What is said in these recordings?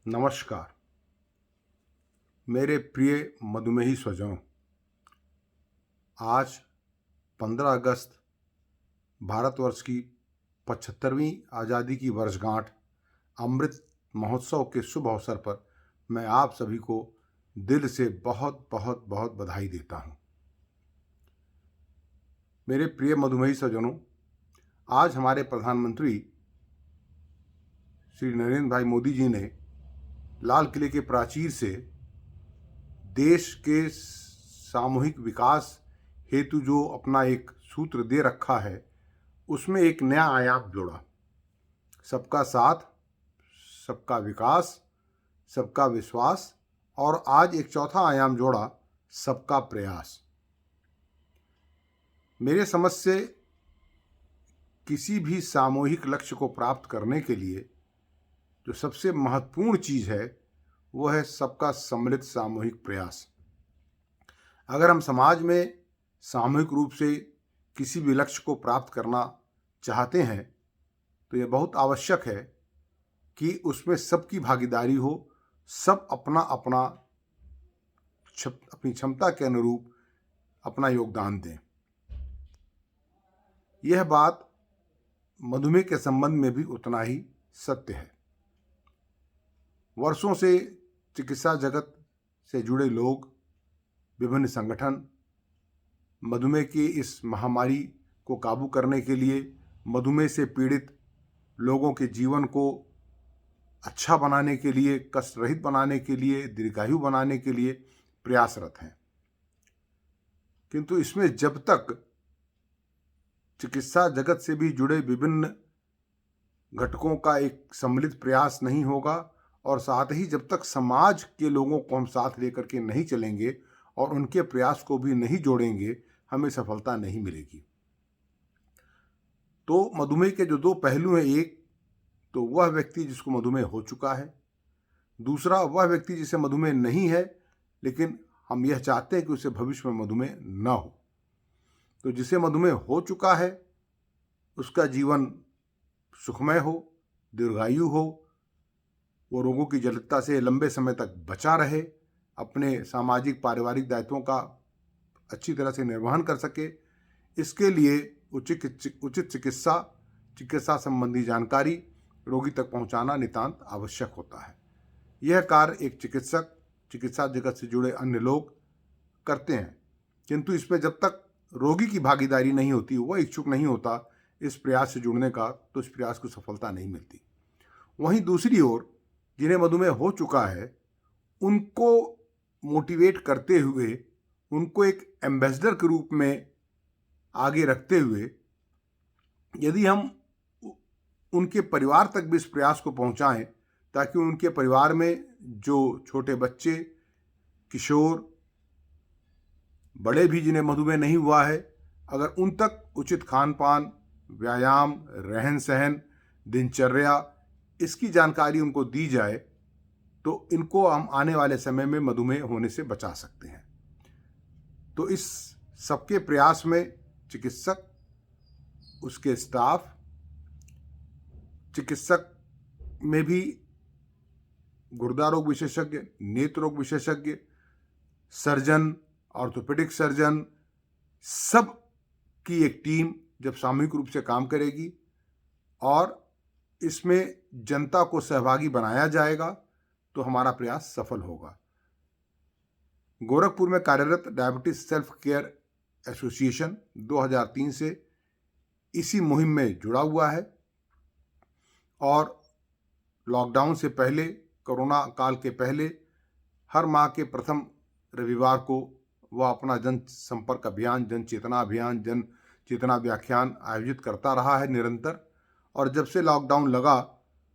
नमस्कार। मेरे प्रिय मधुमेही स्वजनों, आज 15 अगस्त भारतवर्ष की 75वीं आज़ादी की वर्षगांठ अमृत महोत्सव के शुभ अवसर पर मैं आप सभी को दिल से बहुत बहुत बहुत बधाई देता हूं। मेरे प्रिय मधुमेही स्वजनों, आज हमारे प्रधानमंत्री श्री नरेंद्र भाई मोदी जी ने लाल किले के प्राचीर से देश के सामूहिक विकास हेतु जो अपना एक सूत्र दे रखा है, उसमें एक नया आयाम जोड़ा। सबका साथ, सबका विकास, सबका विश्वास, और आज एक चौथा आयाम जोड़ा, सबका प्रयास। मेरे समझ से किसी भी सामूहिक लक्ष्य को प्राप्त करने के लिए जो सबसे महत्वपूर्ण चीज़ है वो है सबका सम्मिलित सामूहिक प्रयास। अगर हम समाज में सामूहिक रूप से किसी भी लक्ष्य को प्राप्त करना चाहते हैं तो यह बहुत आवश्यक है कि उसमें सबकी भागीदारी हो, सब अपना अपना अपनी क्षमता के अनुरूप अपना योगदान दें। यह बात मधुमेह के संबंध में भी उतना ही सत्य है। वर्षों से चिकित्सा जगत से जुड़े लोग, विभिन्न संगठन मधुमेह की इस महामारी को काबू करने के लिए, मधुमेह से पीड़ित लोगों के जीवन को अच्छा बनाने के लिए, कष्ट रहित बनाने के लिए, दीर्घायु बनाने के लिए प्रयासरत हैं। किंतु इसमें जब तक चिकित्सा जगत से भी जुड़े विभिन्न घटकों का एक सम्मिलित प्रयास नहीं होगा और साथ ही जब तक समाज के लोगों को हम साथ लेकर के नहीं चलेंगे और उनके प्रयास को भी नहीं जोड़ेंगे, हमें सफलता नहीं मिलेगी। तो मधुमेह के जो दो पहलू हैं, एक तो वह व्यक्ति जिसको मधुमेह हो चुका है, दूसरा वह व्यक्ति जिसे मधुमेह नहीं है लेकिन हम यह चाहते हैं कि उसे भविष्य में मधुमेह न हो। तो जिसे मधुमेह हो चुका है उसका जीवन सुखमय हो, दीर्घायु हो, वो रोगों की जटिलता से लंबे समय तक बचा रहे, अपने सामाजिक पारिवारिक दायित्वों का अच्छी तरह से निर्वहन कर सके। इसके लिए उचित चिकित्सा संबंधी जानकारी रोगी तक पहुंचाना नितांत आवश्यक होता है। यह कार्य एक चिकित्सक, चिकित्सा जगत से जुड़े अन्य लोग करते हैं, किंतु इसमें जब तक रोगी की भागीदारी नहीं होती, वह इच्छुक नहीं होता इस प्रयास से जुड़ने का, तो इस प्रयास को सफलता नहीं मिलती। वहीं दूसरी ओर जिन्हें मधुमेह हो चुका है, उनको मोटिवेट करते हुए, उनको एक एम्बेसडर के रूप में आगे रखते हुए यदि हम उनके परिवार तक भी इस प्रयास को पहुंचाएं, ताकि उनके परिवार में जो छोटे बच्चे, किशोर, बड़े भी जिन्हें मधुमेह नहीं हुआ है, अगर उन तक उचित खान पान, व्यायाम, रहन सहन, दिनचर्या, इसकी जानकारी उनको दी जाए तो इनको हम आने वाले समय में मधुमेह होने से बचा सकते हैं। तो इस सबके प्रयास में चिकित्सक, उसके स्टाफ, चिकित्सक में भी गुर्दा रोग विशेषज्ञ, नेत्र रोग विशेषज्ञ, सर्जन, ऑर्थोपेडिक सर्जन, सब की एक टीम जब सामूहिक रूप से काम करेगी और इसमें जनता को सहभागी बनाया जाएगा तो हमारा प्रयास सफल होगा। गोरखपुर में कार्यरत डायबिटीज सेल्फ केयर एसोसिएशन 2003 से इसी मुहिम में जुड़ा हुआ है और लॉकडाउन से पहले, कोरोना काल के पहले, हर माह के प्रथम रविवार को वह अपना जन संपर्क अभियान, जन चेतना अभियान, जन चेतना व्याख्यान आयोजित करता रहा है निरंतर। और जब से लॉकडाउन लगा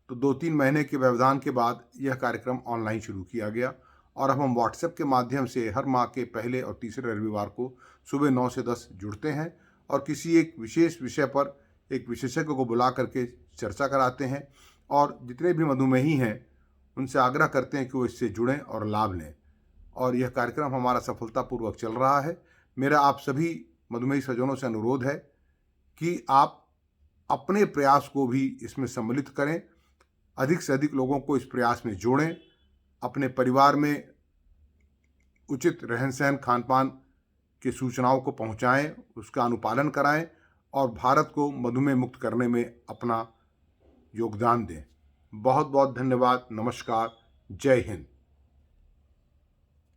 तो 2-3 महीने के व्यवधान के बाद यह कार्यक्रम ऑनलाइन शुरू किया गया और अब हम व्हाट्सएप के माध्यम से हर माह के पहले और तीसरे रविवार को सुबह 9 से 10 जुड़ते हैं और किसी एक विशेष विषय पर एक विशेषज्ञ को बुला करके चर्चा कराते हैं और जितने भी मधुमेही हैं उनसे आग्रह करते हैं कि वो इससे जुड़ें और लाभ लें। और यह कार्यक्रम हमारा सफलतापूर्वक चल रहा है। मेरा आप सभी मधुमेही स्वजनों से अनुरोध है कि आप अपने प्रयास को भी इसमें सम्मिलित करें अधिक से अधिक लोगों को इस प्रयास में जोड़ें, अपने परिवार में उचित रहन सहन खान पान की सूचनाओं को पहुंचाएं, उसका अनुपालन कराएं और भारत को मधुमेह मुक्त करने में अपना योगदान दें। बहुत बहुत धन्यवाद। नमस्कार। जय हिंद।